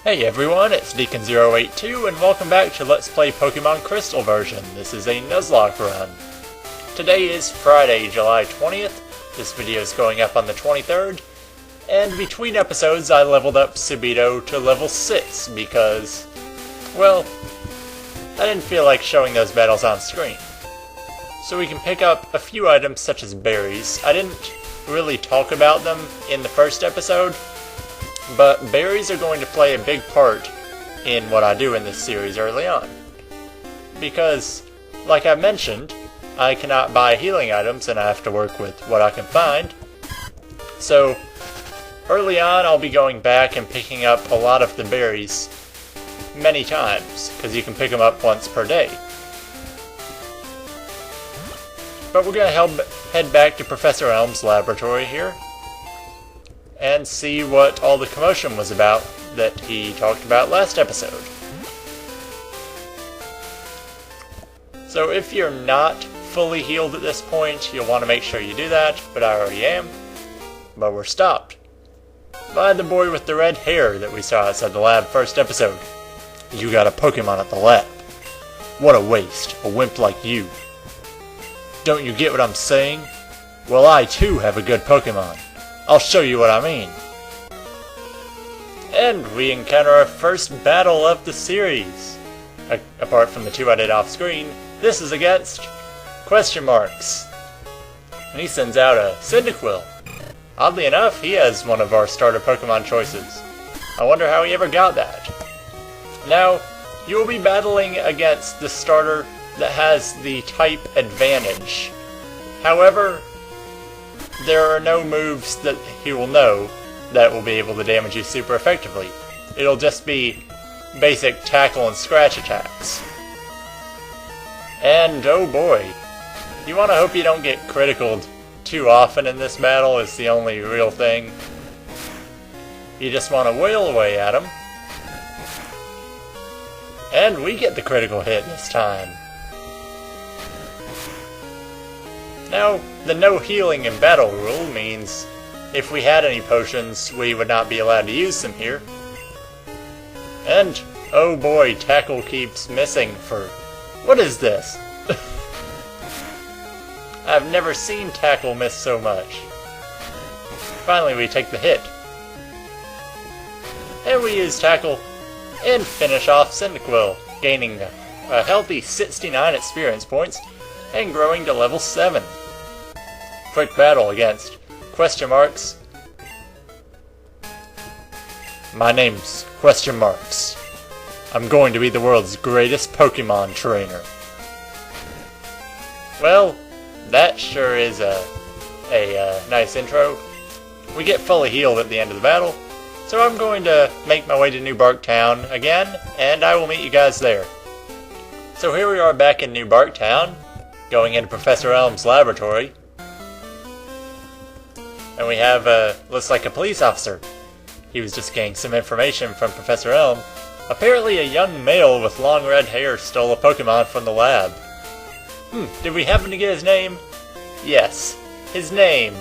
Hey everyone, it's Deacon082 and welcome back to Let's Play Pokemon Crystal version. This is a Nuzlocke run. Today is Friday, July 20th. This video is going up on the 23rd. And between episodes I leveled up Subito to level 6 because, well, I didn't feel like showing those battles on screen. So we can pick up a few items such as berries. I didn't really talk about them in the first episode, but berries are going to play a big part in what I do in this series early on. Because, like I mentioned, I cannot buy healing items and I have to work with what I can find. So, early on I'll be going back and picking up a lot of the berries many times, because you can pick them up once per day. But we're going to head back to Professor Elm's laboratory here and see what all the commotion was about that he talked about last episode. So if you're not fully healed at this point, you'll want to make sure you do that, but I already am. But we're stopped by the boy with the red hair that we saw outside the lab first episode. You got a Pokemon at the lab. What a waste, a wimp like you. Don't you get what I'm saying? Well, I too have a good Pokemon. I'll show you what I mean. And we encounter our first battle of the series. Apart from the two I did off screen, this is against question marks. And he sends out a Cyndaquil. Oddly enough, he has one of our starter Pokemon choices. I wonder how he ever got that. Now, you will be battling against the starter that has the type advantage. However, there are no moves that he will know that will be able to damage you super effectively. It'll just be basic tackle and scratch attacks. And oh boy, you want to hope you don't get criticaled too often in this battle is the only real thing. You just want to wail away at him. And we get the critical hit this time. Now, the no healing in battle rule means if we had any potions, we would not be allowed to use them here. And, oh boy, Tackle keeps missing for... What is this? I've never seen Tackle miss so much. Finally, we take the hit. And we use Tackle and finish off Cyndaquil, gaining a healthy 69 experience points and growing to level 7. Quick battle against question marks. My name's question marks. I'm going to be the world's greatest Pokemon trainer. Well, that sure is a nice intro. We get fully healed at the end of the battle, so I'm going to make my way to New Bark Town again, and I will meet you guys there. So here we are back in New Bark Town, going into Professor Elm's laboratory. And we have, looks like a police officer. He was just getting some information from Professor Elm. Apparently a young male with long red hair stole a Pokemon from the lab. Did we happen to get his name? Yes, his name.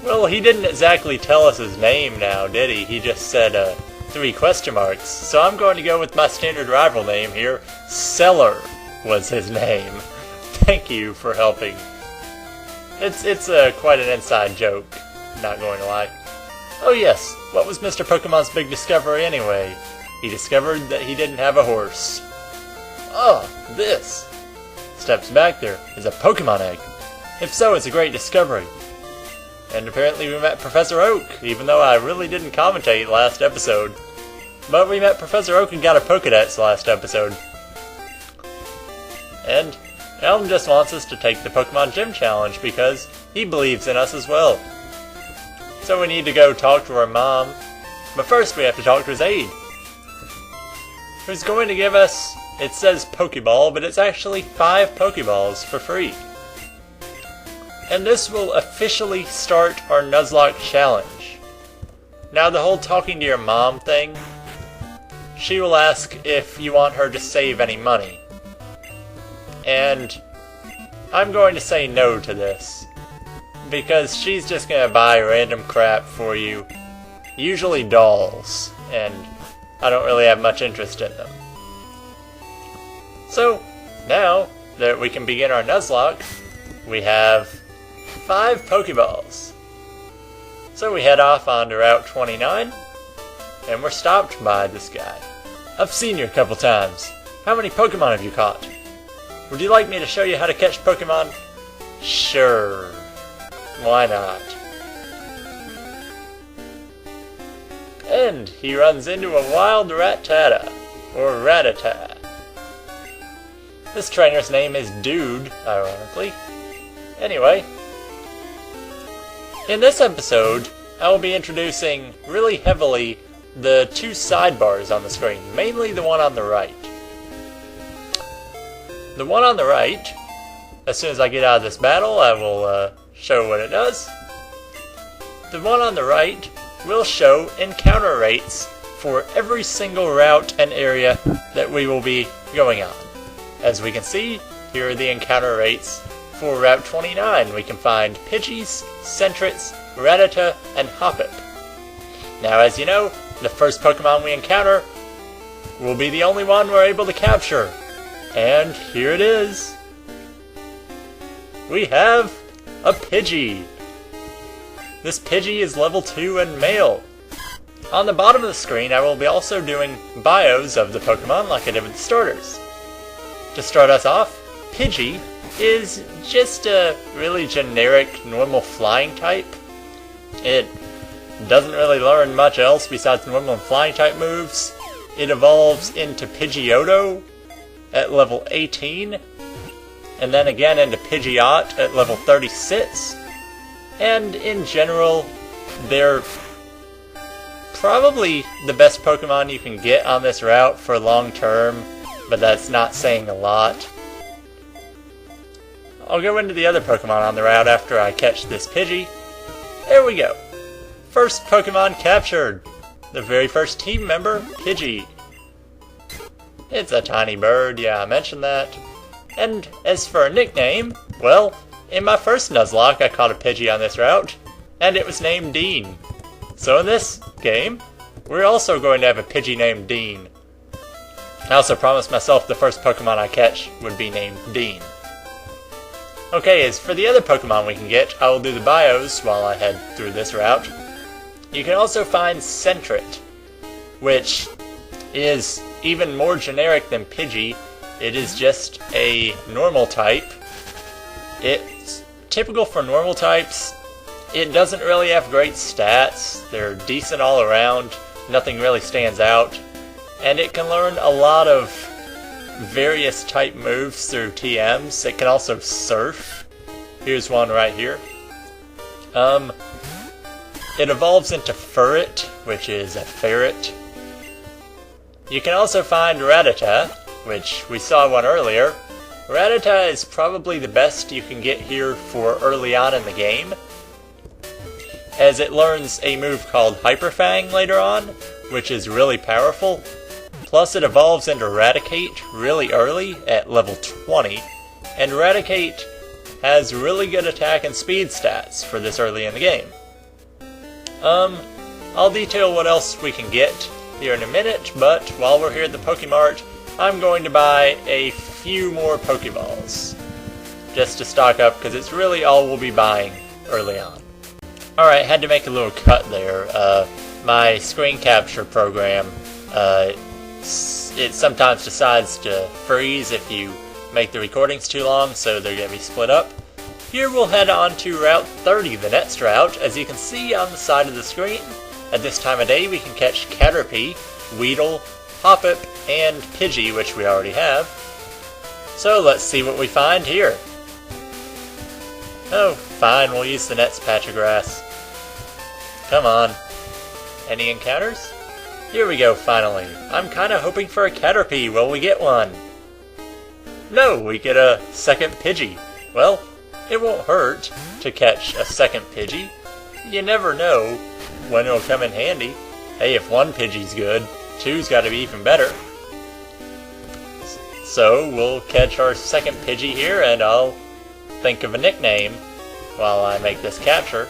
Well, he didn't exactly tell us his name now, did he? He just said, 3 question marks. So I'm going to go with my standard rival name here. Seller was his name. Thank you for helping. It's quite an inside joke, not going to lie. Oh yes, what was Mr. Pokemon's big discovery anyway? He discovered that he didn't have a horse. Oh, this! Steps back there is a Pokemon egg. If so, it's a great discovery. And apparently we met Professor Oak, even though I really didn't commentate last episode. But we met Professor Oak and got a Pokedex last episode. And Elm just wants us to take the Pokemon Gym Challenge because he believes in us as well. So we need to go talk to our mom, but first we have to talk to his aide, who's going to give us, it says Pokeball, but it's actually 5 Pokeballs for free. And this will officially start our Nuzlocke challenge. Now the whole talking to your mom thing, she will ask if you want her to save any money. And I'm going to say no to this, because she's just going to buy random crap for you, usually dolls, and I don't really have much interest in them. So, now that we can begin our Nuzlocke, we have 5 Pokeballs. So we head off onto Route 29, and we're stopped by this guy. I've seen you a couple times. How many Pokemon have you caught? Would you like me to show you how to catch Pokemon? Sure. Why not? And he runs into a wild Rattata, or Rattata. This trainer's name is Dude, ironically. Anyway, in this episode, I will be introducing really heavily the 2 sidebars on the screen, mainly the one on the right. The one on the right, as soon as I get out of this battle, I will show what it does. The one on the right will show encounter rates for every single route and area that we will be going on. As we can see, here are the encounter rates for Route 29. We can find Pidgeys, Sentrets, Rattata, and Hoppip. Now, as you know, the first Pokemon we encounter will be the only one we're able to capture. And here it is. We have a Pidgey. This Pidgey is level 2 and male. On the bottom of the screen, I will be also doing bios of the Pokemon like I did with the starters. To start us off, Pidgey is just a really generic normal flying type. It doesn't really learn much else besides normal and flying type moves. It evolves into Pidgeotto at level 18, and then again into Pidgeot at level 36. And in general, they're probably the best Pokemon you can get on this route for long term, but that's not saying a lot. I'll go into the other Pokemon on the route after I catch this Pidgey. There we go. First Pokemon captured. The very first team member, Pidgey. It's a tiny bird, yeah, I mentioned that. And as for a nickname, well, in my first Nuzlocke I caught a Pidgey on this route, and it was named Dean. So in this game, we're also going to have a Pidgey named Dean. I also promised myself the first Pokemon I catch would be named Dean. Okay, as for the other Pokemon we can get, I will do the bios while I head through this route. You can also find Sentret, which is even more generic than Pidgey. It is just a normal type. It's typical for normal types. It doesn't really have great stats. They're decent all around. Nothing really stands out. And it can learn a lot of various type moves through TMs. It can also surf. Here's one right here. It evolves into Furret, which is a ferret. You can also find Rattata, which we saw one earlier. Rattata is probably the best you can get here for early on in the game, as it learns a move called Hyper Fang later on, which is really powerful. Plus it evolves into Raticate really early at level 20, and Raticate has really good attack and speed stats for this early in the game. I'll detail what else we can get here in a minute, but while we're here at the Pokemart, I'm going to buy a few more Pokeballs, just to stock up, because it's really all we'll be buying early on. Alright, had to make a little cut there. My screen capture program, it sometimes decides to freeze if you make the recordings too long, so they're going to be split up. Here we'll head on to Route 30, the next route. As you can see on the side of the screen, at this time of day we can catch Caterpie, Weedle, Hoppip, and Pidgey, which we already have. So let's see what we find here. Oh, fine, we'll use the next patch of grass. Come on. Any encounters? Here we go, finally. I'm kinda hoping for a Caterpie. Will we get one? No, we get a second Pidgey. Well, it won't hurt to catch a second Pidgey. You never know when it'll come in handy. Hey, if one Pidgey's good, two's gotta be even better. So, we'll catch our second Pidgey here, and I'll think of a nickname while I make this capture.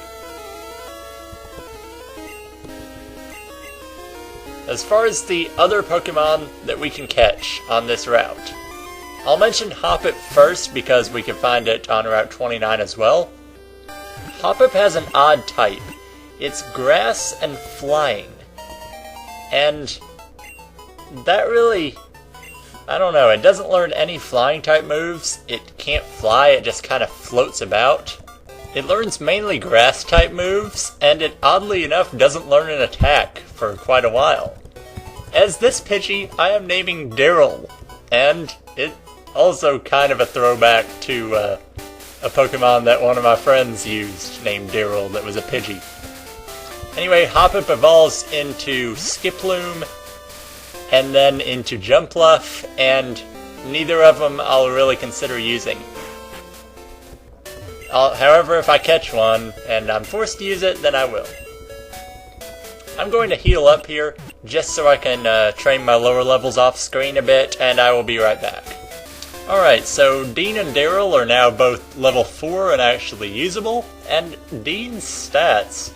as far as the other Pokemon that we can catch on this route, I'll mention Hoppip first because we can find it on Route 29 as well. Hoppip has an odd type. It's grass and flying. And that really, I don't know, it doesn't learn any flying type moves. It can't fly, it just kind of floats about. It learns mainly grass type moves, and it oddly enough doesn't learn an attack for quite a while. As this Pidgey, I am naming Darrel, and it also kind of a throwback to a Pokemon that one of my friends used named Darrel that was a Pidgey. Anyway, Hoppip evolves into Skiploom, and then into Jumpluff, and neither of them I'll really consider using. However, if I catch one, and I'm forced to use it, then I will. I'm going to heal up here, just so I can train my lower levels off screen a bit, and I will be right back. Alright, so Dean and Darrel are now both level 4 and actually usable, and Dean's stats,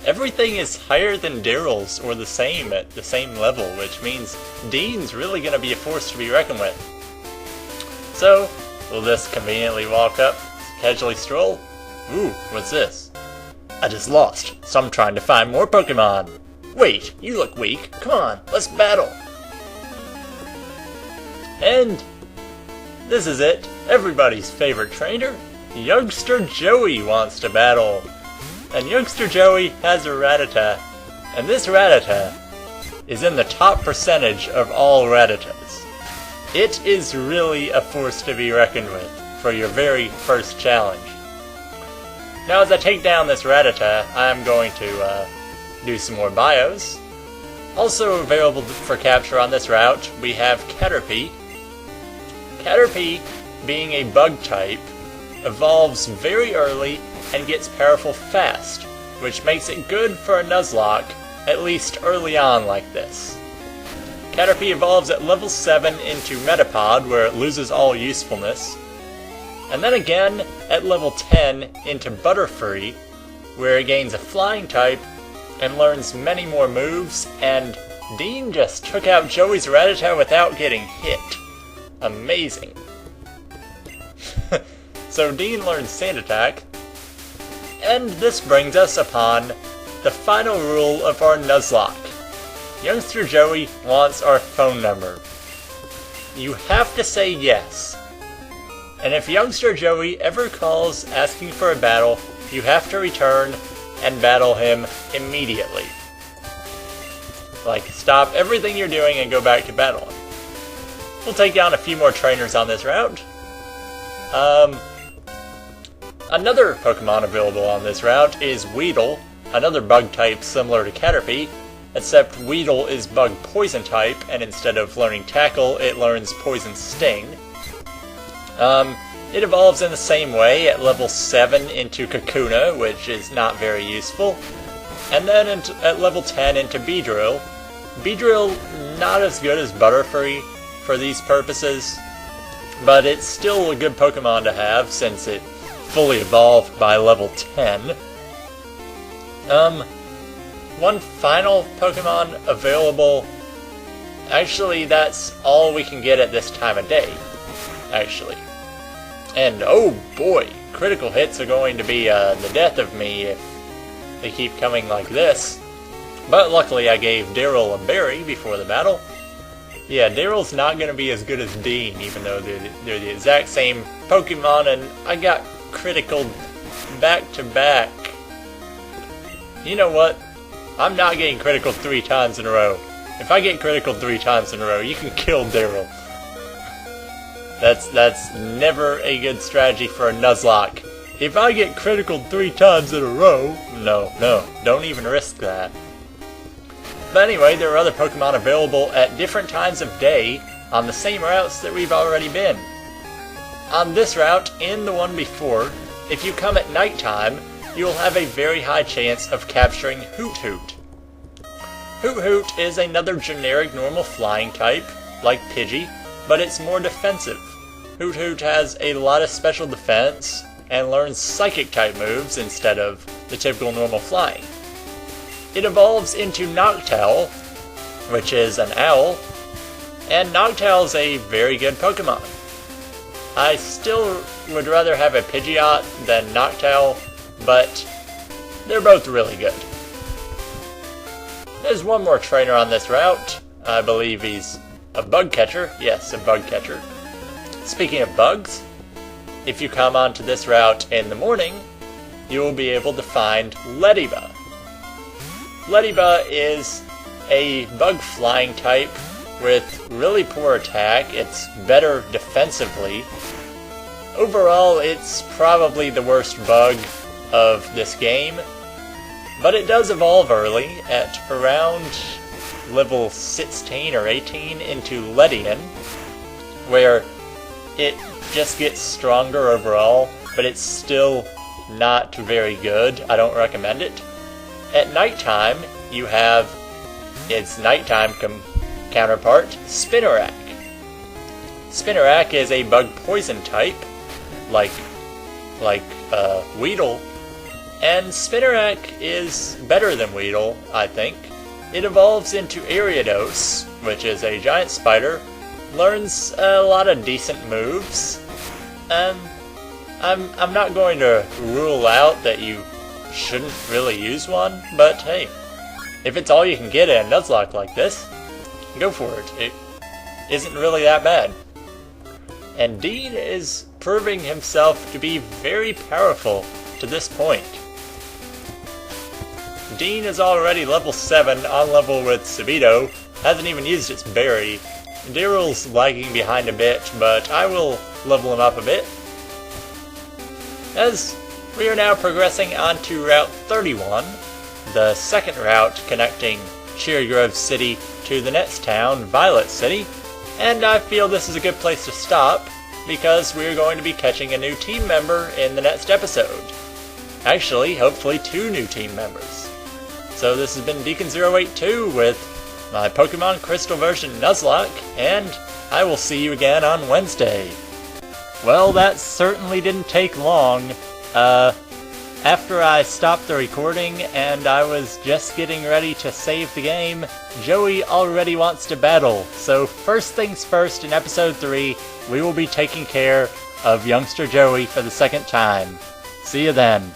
everything is higher than Darrel's, or the same at the same level, which means Dean's really going to be a force to be reckoned with. So, we'll just conveniently walk up, casually stroll. Ooh, what's this? I just lost, so I'm trying to find more Pokemon. Wait, you look weak. Come on, let's battle. And this is it. Everybody's favorite trainer, Youngster Joey, wants to battle. And Youngster Joey has a Rattata, and this Rattata is in the top percentage of all Rattatas. It is really a force to be reckoned with for your very first challenge. Now as I take down this Rattata, I'm going to do some more bios. Also available for capture on this route, we have Caterpie. Caterpie, being a bug type, evolves very early and gets powerful fast, which makes it good for a Nuzlocke, at least early on like this. Caterpie evolves at level 7 into Metapod, where it loses all usefulness, and then again at level 10 into Butterfree, where it gains a flying type and learns many more moves, and Dean just took out Joey's Rattata without getting hit. Amazing. So Dean learns Sand Attack, and this brings us upon the final rule of our Nuzlocke. Youngster Joey wants our phone number. You have to say yes. And if Youngster Joey ever calls asking for a battle, you have to return and battle him immediately. Like, stop everything you're doing and go back to battling. We'll take down a few more trainers on this route. Another Pokemon available on this route is Weedle, another bug type similar to Caterpie, except Weedle is bug poison type, and instead of learning Tackle, it learns Poison Sting. It evolves in the same way at level 7 into Kakuna, which is not very useful, and then at level 10 into Beedrill. Beedrill, not as good as Butterfree for these purposes, but it's still a good Pokemon to have since it fully evolved by level 10. One final Pokemon available. Actually, that's all we can get at this time of day, actually. And oh boy, critical hits are going to be the death of me if they keep coming like this. But luckily I gave Darrel a berry before the battle. Yeah, Darrel's not going to be as good as Dean, even though they're the exact same Pokemon, and I got critical back to back. You know what? I'm not getting critical 3 times in a row. If I get critical 3 times in a row, you can kill Darrel. That's never a good strategy for a Nuzlocke. If I get critical 3 times in a row, no, don't even risk that. But anyway, there are other Pokemon available at different times of day on the same routes that we've already been. On this route, and the one before, if you come at nighttime, you'll have a very high chance of capturing Hoot Hoot. Hoot Hoot is another generic normal flying type, like Pidgey, but it's more defensive. Hoot Hoot has a lot of special defense, and learns psychic type moves instead of the typical normal flying. It evolves into Noctowl, which is an owl, and Noctowl's a very good Pokemon. I still would rather have a Pidgeot than Noctowl, but they're both really good. There's one more trainer on this route. I believe he's a bug catcher. Yes, a bug catcher. Speaking of bugs, if you come onto this route in the morning, you will be able to find Lediba. Lediba is a bug flying type with really poor attack. It's better defensively. Overall, it's probably the worst bug of this game, but it does evolve early at around level 16 or 18 into Ledian, where it just gets stronger overall, but it's still not very good. I don't recommend it. At nighttime, you have its nighttime counterpart, Spinarak. Spinarak is a bug poison type, like Weedle, and Spinarak is better than Weedle, I think. It evolves into Ariados, which is a giant spider, learns a lot of decent moves. I'm not going to rule out that you shouldn't really use one, but hey, if it's all you can get in a Nuzlocke like this, go for it. It isn't really that bad. And Dean is proving himself to be very powerful to this point. Dean is already level 7, on level with Subito, hasn't even used its berry. Darrel's lagging behind a bit, but I will level him up a bit. As we are now progressing on to Route 31, the second route connecting Cherry Grove City to the next town, Violet City, and I feel this is a good place to stop because we're going to be catching a new team member in the next episode. Actually, hopefully 2 new team members. So this has been Deacon082 with my Pokemon Crystal version Nuzlocke, and I will see you again on Wednesday. Well, that certainly didn't take long. After I stopped the recording and I was just getting ready to save the game, Joey already wants to battle. So first things first, in episode 3, we will be taking care of Youngster Joey for the second time. See you then.